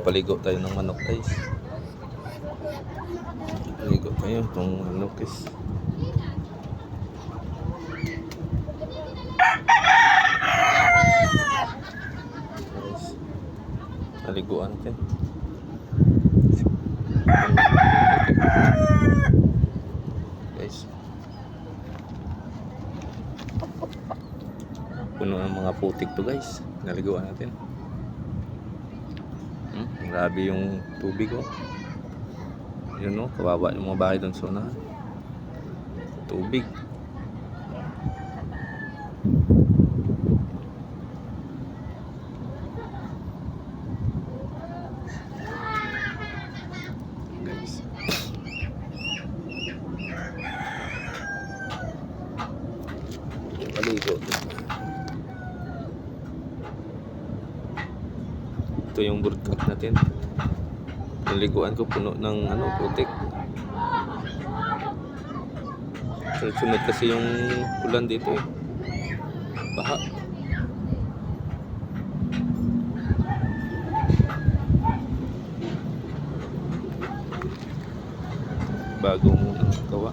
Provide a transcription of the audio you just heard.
Paligo tayo ng manok guys. Paligo tayo itong manok guys. Paliguan natin. Guys. Puno ng mga putik to guys. Naliguan natin. Grabe yung tubig oh. Yun oh, kawawa yung mga bahay doon sa unahan. Tubig. Guys. Paligo. Ito yung burkak natin. Yung liguan ko puno ng putik. Sunod kasi yung ulan dito eh. Baha. Bagong gawa.